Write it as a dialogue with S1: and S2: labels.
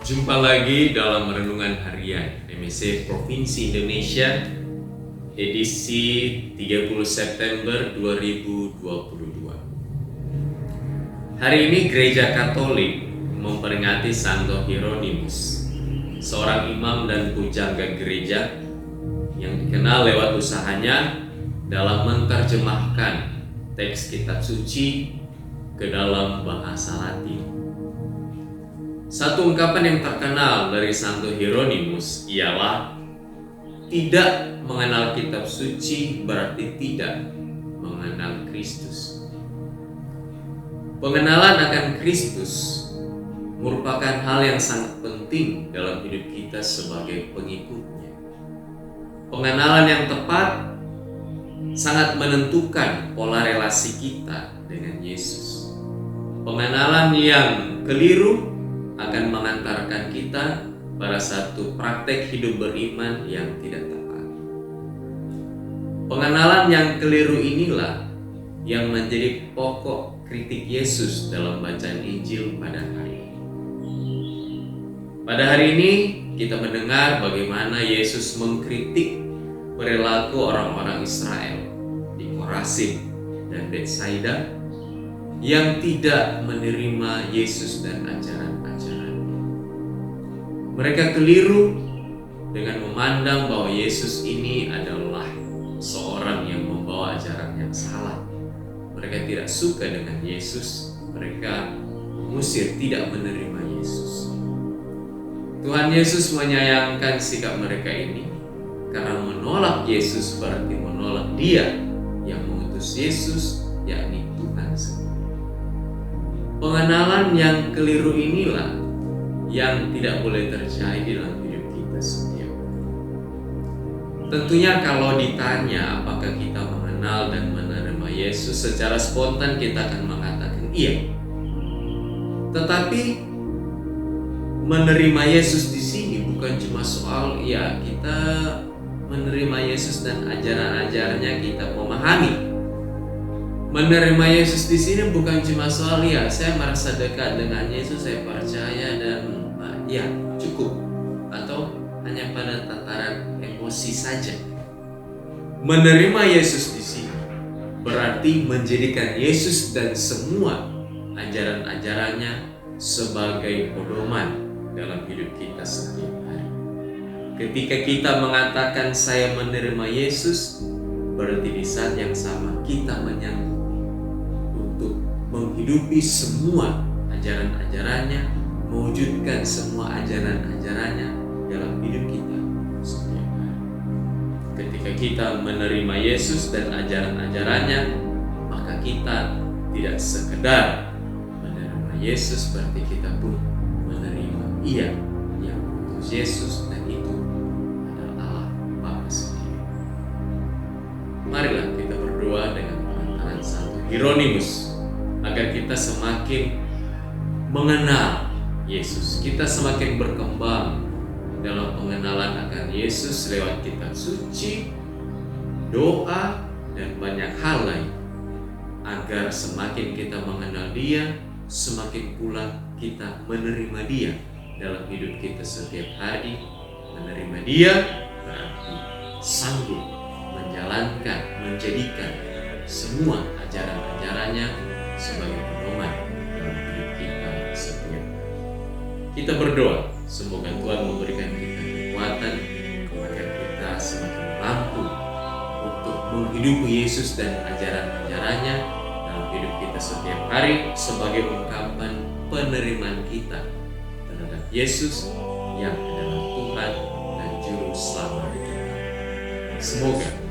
S1: Jumpa lagi dalam Renungan Harian MSC Provinsi Indonesia edisi 30 September 2022. Hari ini Gereja Katolik memperingati Santo Hieronymus, seorang imam dan pujangga gereja yang dikenal lewat usahanya dalam menerjemahkan teks kitab suci ke dalam bahasa Latin. Satu ungkapan yang terkenal dari Santo Hieronymus ialah tidak mengenal kitab suci berarti tidak mengenal Kristus. Pengenalan akan Kristus merupakan hal yang sangat penting dalam hidup kita sebagai pengikutnya. Pengenalan yang tepat sangat menentukan pola relasi kita dengan Yesus. Pengenalan yang keliru akan mengantarkan kita pada satu praktek hidup beriman yang tidak tepat. Pengenalan yang keliru inilah yang menjadi pokok kritik Yesus dalam bacaan Injil pada hari ini. Pada hari ini kita mendengar bagaimana Yesus mengkritik perilaku orang-orang Israel di Korazim dan Betsaida yang tidak menerima Yesus dan ajaran-ajarannya. Mereka keliru dengan memandang bahwa Yesus ini adalah seorang yang membawa ajaran yang salah. Mereka tidak suka dengan Yesus, mereka mengusir, tidak menerima Yesus. Tuhan Yesus menyayangkan sikap mereka ini karena menolak Yesus berarti menolak Dia yang mengutus Yesus, yakni Tuhan sendiri. Pengenalan yang keliru inilah yang tidak boleh terjadi dalam hidup kita setiap hari. Tentunya kalau ditanya apakah kita mengenal dan menerima Yesus, secara spontan kita akan mengatakan iya. Tetapi menerima Yesus di sini bukan cuma soal ya kita menerima Yesus dan ajaran-ajarannya kita memahami. Menerima Yesus di sini bukan cuma soal ya saya merasa dekat dengan Yesus, saya percaya dan ya cukup, atau hanya pada tataran emosi saja. Menerima Yesus di sini berarti menjadikan Yesus dan semua ajaran-ajarannya sebagai pedoman dalam hidup kita setiap hari. Ketika kita mengatakan saya menerima Yesus, berarti di saat yang sama kita menyanggupi untuk menghidupi semua ajaran-ajarannya, mewujudkan semua ajaran-ajarannya dalam hidup kita setiap hari. Ketika kita menerima Yesus dan ajaran-ajarannya, maka kita tidak sekedar menerima Yesus, berarti kita pun menerima Ia yang mengutus Yesus, dan itu adalah Allah Bapa sendiri. Marilah kita berdoa dengan perantaraan Santo Hieronymus agar kita semakin mengenal Yesus, kita semakin berkembang dalam pengenalan akan Yesus lewat kitab suci, doa, dan banyak hal lain, agar semakin kita mengenal Dia, semakin pula kita menerima Dia dalam hidup kita setiap hari. Menerima Dia berarti sanggup menjalankan, menjadikan semua ajaran-ajarannya sebagai pedoman dalam hidup kita setiap hari. Kita berdoa semoga Tuhan memberikan kita kekuatan agar kita semakin mampu untuk menghidupi Yesus dan ajaran-ajarannya dalam hidup kita setiap hari sebagai ungkapan penerimaan kita terhadap Yesus yang adalah Tuhan dan Juru Selamat kita. Semoga